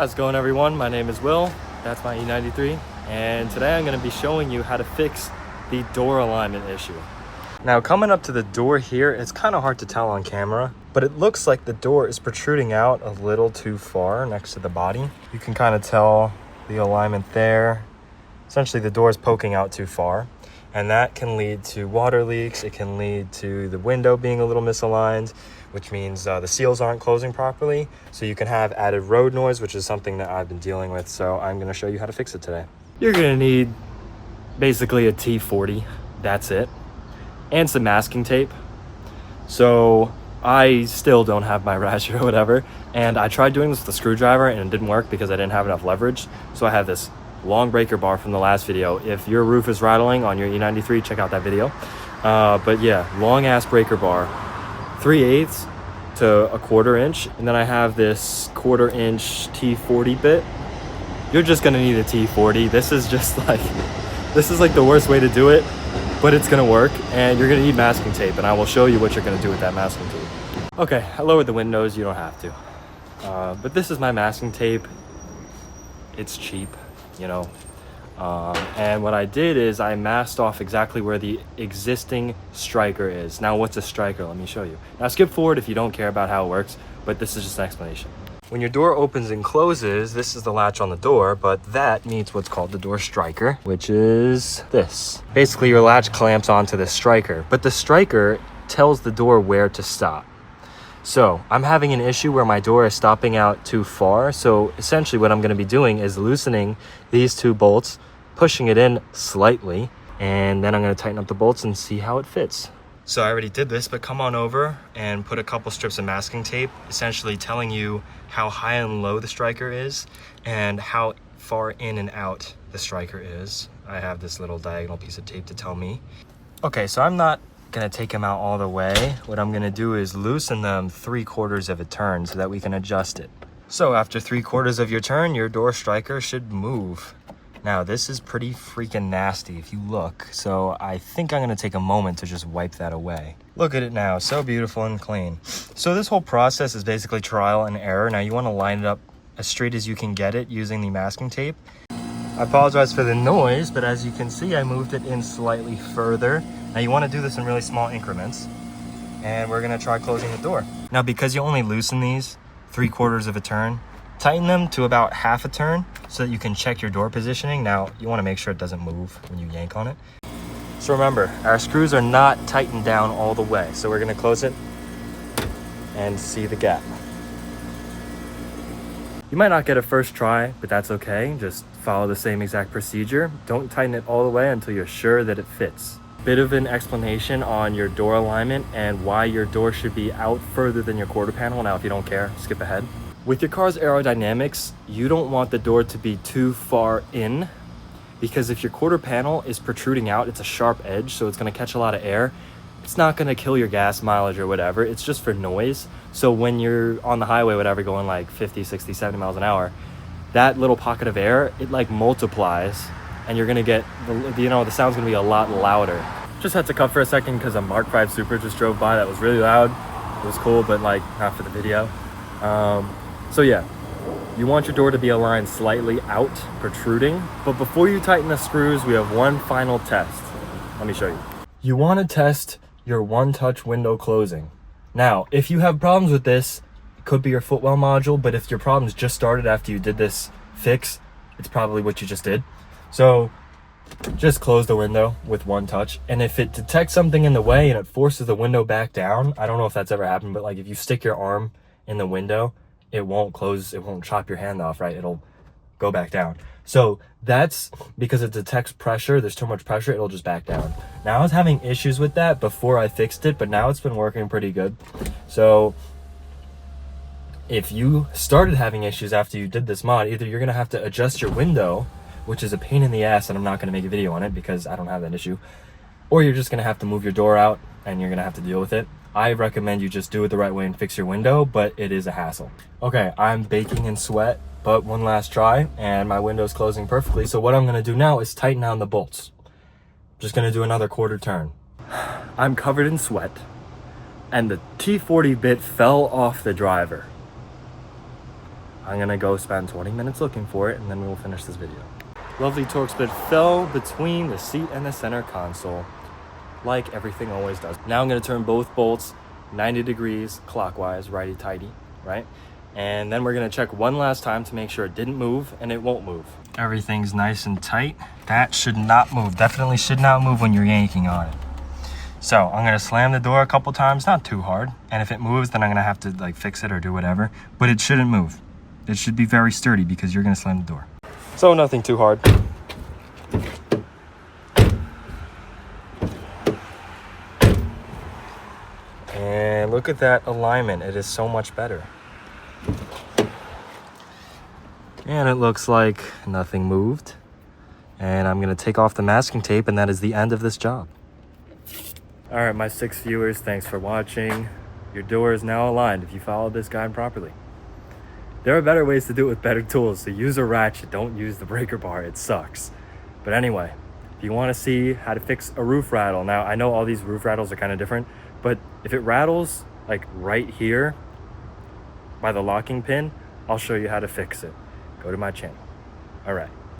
How's it going, everyone? My name is Will. That's my E93, and today I'm going to be showing you how to fix the door alignment issue. Now, coming up to the door here, it's kind of hard to tell on camera, but it looks like the door is protruding out a little too far next to the body. You can kind of tell the alignment there. Essentially, the door is poking out too far, and that can lead to water leaks. It can lead to the window being a little misaligned, which means the seals aren't closing properly. So you can have added road noise, which is something that I've been dealing with. So I'm going to show you how to fix it today. You're going to need basically a T40. That's it. And some masking tape. So I still don't have my ratchet or whatever. And I tried doing this with a screwdriver and it didn't work because I didn't have enough leverage. So I have this long breaker bar from the last video. If your roof is rattling on your E93, check out that video. But yeah, long ass breaker bar, 3/8 to 1/4 inch. And then I have this 1/4 inch T40 bit. You're just gonna need a T40. This is like the worst way to do it, but it's gonna work. And you're gonna need masking tape, and I will show you what you're gonna do with that masking tape. Okay, I lowered the windows, you don't have to. But this is my masking tape. It's cheap, you know. And what I did is I masked off exactly where the existing striker is. Now, what's a striker? Let me show you. Now, skip forward if you don't care about how it works, but this is just an explanation. When your door opens and closes, this is the latch on the door, but that needs what's called the door striker, which is this. Basically, your latch clamps onto the striker, but the striker tells the door where to stop. So I'm having an issue where my door is stopping out too far. So essentially what I'm going to be doing is loosening these two bolts, pushing it in slightly, and then I'm going to tighten up the bolts and see how it fits. So I already did this, but come on over and put a couple strips of masking tape, essentially telling you how high and low the striker is and how far in and out the striker is. I have this little diagonal piece of tape to tell me. Okay, so I'm not gonna take them out all the way. What I'm gonna do is loosen them 3/4 of a turn so that we can adjust it. So after 3/4 of your turn, your door striker should move. Now this is pretty freaking nasty if you look, so I think I'm gonna take a moment to just wipe that away. Look at it now, so beautiful and clean. So this whole process is basically trial and error. Now you wanna line it up as straight as you can get it using the masking tape. I apologize for the noise, but as you can see, I moved it in slightly further. Now you want to do this in really small increments, and we're going to try closing the door. Now, because you only loosen these 3/4 of a turn, tighten them to about half a turn so that you can check your door positioning. Now, you want to make sure it doesn't move when you yank on it. So remember, our screws are not tightened down all the way, so we're going to close it and see the gap. You might not get a first try, but that's okay. Just follow the same exact procedure. Don't tighten it all the way until you're sure that it fits. Bit of an explanation on your door alignment and why your door should be out further than your quarter panel. Now, if you don't care, skip ahead. With your car's aerodynamics, you don't want the door to be too far in, because if your quarter panel is protruding out, it's a sharp edge, so it's going to catch a lot of air. It's not going to kill your gas mileage or whatever. It's just for noise. So when you're on the highway, whatever, going like 50, 60, 70 miles an hour, that little pocket of air, it like multiplies, and you're gonna get, the sound's gonna be a lot louder. Just had to cut for a second because a Mark V Super just drove by that was really loud. It was cool, but like not for the video. So yeah, you want your door to be aligned slightly out, protruding. But before you tighten the screws, we have one final test. Let me show you. You want to test your one-touch window closing. Now, if you have problems with this, it could be your footwell module, but if your problems just started after you did this fix, it's probably what you just did. So just close the window with one touch. And if it detects something in the way and it forces the window back down, I don't know if that's ever happened, but like if you stick your arm in the window, it won't close, it won't chop your hand off, right? It'll go back down. So that's because it detects pressure. There's too much pressure, it'll just back down. Now, I was having issues with that before I fixed it, but now it's been working pretty good. So if you started having issues after you did this mod, either you're gonna have to adjust your window, which is a pain in the ass, and I'm not gonna make a video on it because I don't have that issue, or you're just gonna have to move your door out and you're gonna have to deal with it. I recommend you just do it the right way and fix your window, but it is a hassle. Okay, I'm baking in sweat, but one last try and my window's closing perfectly. So what I'm gonna do now is tighten down the bolts. Just gonna do another quarter turn. I'm covered in sweat and the T40 bit fell off the driver. I'm gonna go spend 20 minutes looking for it, and then we will finish this video. Lovely torque split fell between the seat and the center console, like everything always does. Now I'm gonna turn both bolts 90 degrees clockwise, righty-tighty, right? And then we're gonna check one last time to make sure it didn't move, and it won't move. Everything's nice and tight. That should not move. Definitely should not move when you're yanking on it. So I'm gonna slam the door a couple times, not too hard. And if it moves, then I'm gonna have to like fix it or do whatever, but it shouldn't move. It should be very sturdy because you're gonna slam the door. So nothing too hard. And look at that alignment. It is so much better. And it looks like nothing moved. And I'm gonna take off the masking tape, and that is the end of this job. All right, my 6 viewers, thanks for watching. Your door is now aligned if you followed this guide properly. There are better ways to do it with better tools, so use a ratchet, don't use the breaker bar, it sucks. But anyway, if you wanna see how to fix a roof rattle, now I know all these roof rattles are kind of different, but if it rattles like right here by the locking pin, I'll show you how to fix it. Go to my channel. All right.